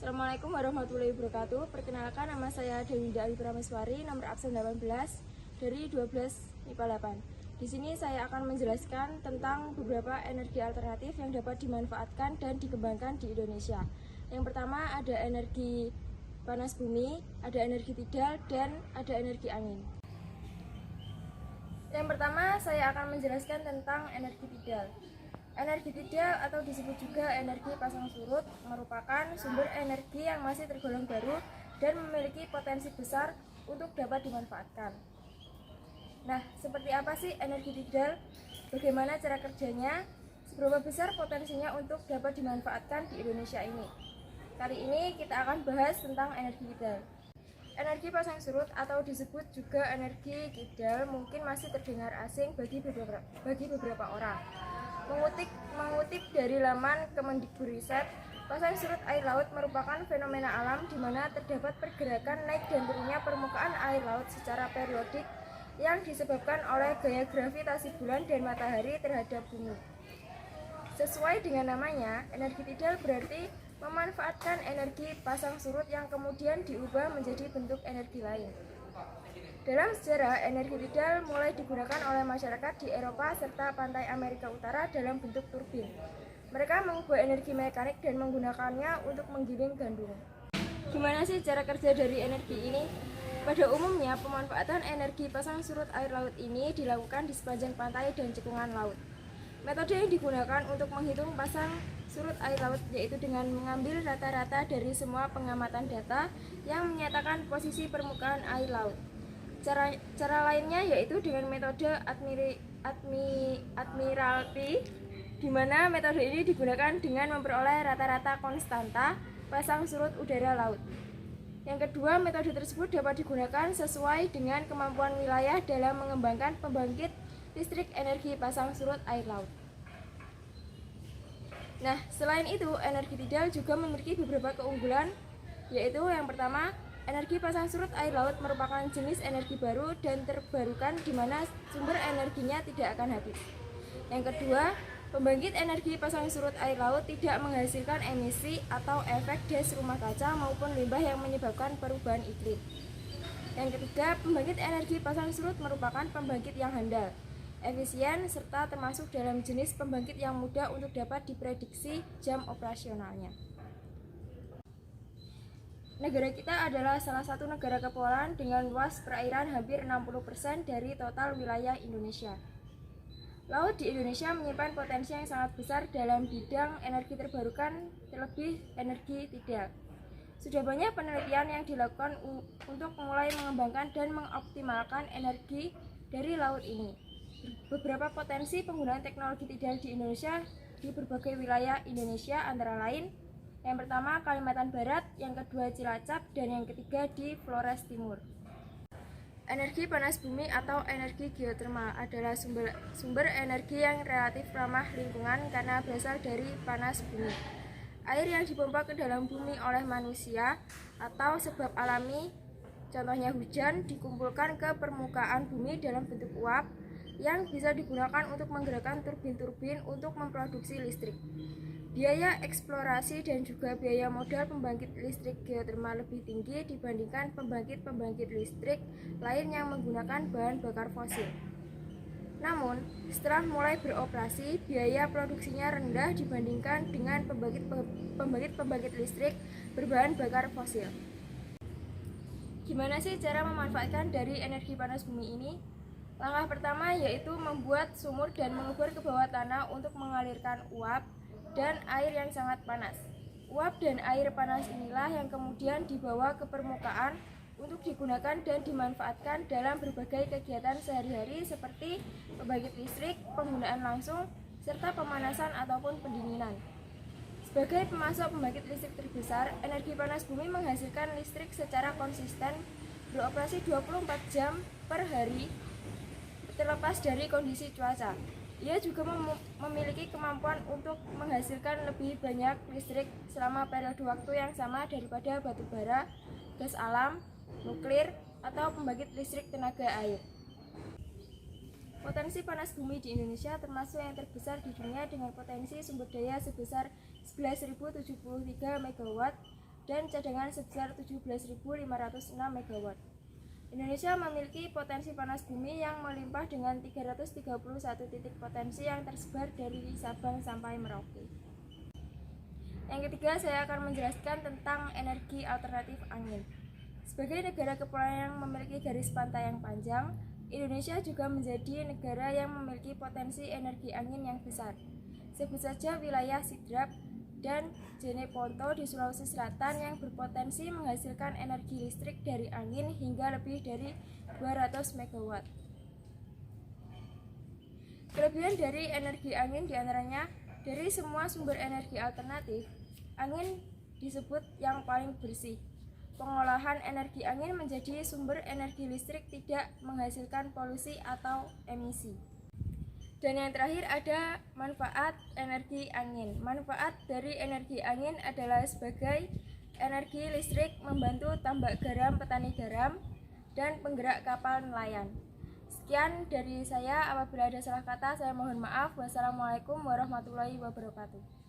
Assalamualaikum warahmatullahi wabarakatuh. Perkenalkan, nama saya Dewinda Ayu Prameswari, nomor absen 18 dari 12 MIPA 8. Di sini saya akan menjelaskan tentang beberapa energi alternatif yang dapat dimanfaatkan dan dikembangkan di Indonesia. Yang pertama ada energi panas bumi, ada energi tidal, dan ada energi angin. Yang pertama saya akan menjelaskan tentang energi tidal. Energi tidal atau disebut juga energi pasang surut merupakan sumber energi yang masih tergolong baru dan memiliki potensi besar untuk dapat dimanfaatkan. Nah, seperti apa sih energi tidal? Bagaimana cara kerjanya? Seberapa besar potensinya untuk dapat dimanfaatkan di Indonesia ini? Kali ini kita akan bahas tentang energi tidal. Energi pasang surut atau disebut juga energi tidal mungkin masih terdengar asing bagi beberapa orang. Mengutip dari laman Kemendikbudristek, pasang surut air laut merupakan fenomena alam di mana terdapat pergerakan naik dan turunnya permukaan air laut secara periodik yang disebabkan oleh gaya gravitasi bulan dan matahari terhadap bumi. Sesuai dengan namanya, energi tidal berarti memanfaatkan energi pasang surut yang kemudian diubah menjadi bentuk energi lain. Dalam sejarah, energi tidal mulai digunakan oleh masyarakat di Eropa serta pantai Amerika Utara dalam bentuk turbin. Mereka mengubah energi mekanik dan menggunakannya untuk menggiling gandum. Gimana sih cara kerja dari energi ini? Pada umumnya, pemanfaatan energi pasang surut air laut ini dilakukan di sepanjang pantai dan cekungan laut. Metode yang digunakan untuk menghitung pasang surut air laut yaitu dengan mengambil rata-rata dari semua pengamatan data yang menyatakan posisi permukaan air laut. Cara lainnya yaitu dengan metode Admiralty, di mana metode ini digunakan dengan memperoleh rata-rata konstanta pasang surut udara laut. Yang kedua, metode tersebut dapat digunakan sesuai dengan kemampuan wilayah dalam mengembangkan pembangkit listrik energi pasang surut air laut. Nah, selain itu, energi tidal juga memiliki beberapa keunggulan, yaitu yang pertama, energi pasang surut air laut merupakan jenis energi baru dan terbarukan di mana sumber energinya tidak akan habis. Yang kedua, pembangkit energi pasang surut air laut tidak menghasilkan emisi atau efek gas rumah kaca maupun limbah yang menyebabkan perubahan iklim. Yang ketiga, pembangkit energi pasang surut merupakan pembangkit yang handal, efisien, serta termasuk dalam jenis pembangkit yang mudah untuk dapat diprediksi jam operasionalnya. Negara kita adalah salah satu negara kepulauan dengan luas perairan hampir 60% dari total wilayah Indonesia. Laut di Indonesia menyimpan potensi yang sangat besar dalam bidang energi terbarukan, terlebih energi tidal. Sudah banyak penelitian yang dilakukan untuk mulai mengembangkan dan mengoptimalkan energi dari laut ini. Beberapa potensi penggunaan teknologi tidal di Indonesia di berbagai wilayah Indonesia antara lain: yang pertama Kalimantan Barat, yang kedua Cilacap, dan yang ketiga di Flores Timur. Energi panas bumi atau energi geotermal adalah sumber energi yang relatif ramah lingkungan karena berasal dari panas bumi. Air yang dipompa ke dalam bumi oleh manusia atau sebab alami, contohnya hujan, dikumpulkan ke permukaan bumi dalam bentuk uap yang bisa digunakan untuk menggerakkan turbin-turbin untuk memproduksi listrik. Biaya eksplorasi dan juga biaya modal pembangkit listrik geotermal lebih tinggi dibandingkan pembangkit listrik lain yang menggunakan bahan bakar fosil. Namun, setelah mulai beroperasi, biaya produksinya rendah dibandingkan dengan pembangkit listrik berbahan bakar fosil. Gimana sih cara memanfaatkan dari energi panas bumi ini? Langkah pertama yaitu membuat sumur dan mengubur ke bawah tanah untuk mengalirkan uap dan air yang sangat panas. Uap dan air panas inilah yang kemudian dibawa ke permukaan untuk digunakan dan dimanfaatkan dalam berbagai kegiatan sehari-hari seperti pembangkit listrik, penggunaan langsung, serta pemanasan ataupun pendinginan. Sebagai pemasok pembangkit listrik terbesar, energi panas bumi menghasilkan listrik secara konsisten, beroperasi 24 jam per hari terlepas dari kondisi cuaca. Ia juga memiliki kemampuan untuk menghasilkan lebih banyak listrik selama periode waktu yang sama daripada batu bara, gas alam, nuklir, atau pembangkit listrik tenaga air. Potensi panas bumi di Indonesia termasuk yang terbesar di dunia dengan potensi sumber daya sebesar 11.073 MW dan cadangan sebesar 17.506 MW. Indonesia memiliki potensi panas bumi yang melimpah dengan 331 titik potensi yang tersebar dari Sabang sampai Merauke. Yang ketiga, saya akan menjelaskan tentang energi alternatif angin. Sebagai negara kepulauan yang memiliki garis pantai yang panjang, Indonesia juga menjadi negara yang memiliki potensi energi angin yang besar. Sebut saja wilayah Sidrap dan Jeneponto di Sulawesi Selatan yang berpotensi menghasilkan energi listrik dari angin hingga lebih dari 200 MW. Kelebihan dari energi angin diantaranya, dari semua sumber energi alternatif, angin disebut yang paling bersih. Pengolahan energi angin menjadi sumber energi listrik tidak menghasilkan polusi atau emisi. Dan yang terakhir ada manfaat energi angin. Manfaat dari energi angin adalah sebagai energi listrik, membantu tambak garam petani garam, dan penggerak kapal nelayan. Sekian dari saya, apabila ada salah kata saya mohon maaf. Wassalamualaikum warahmatullahi wabarakatuh.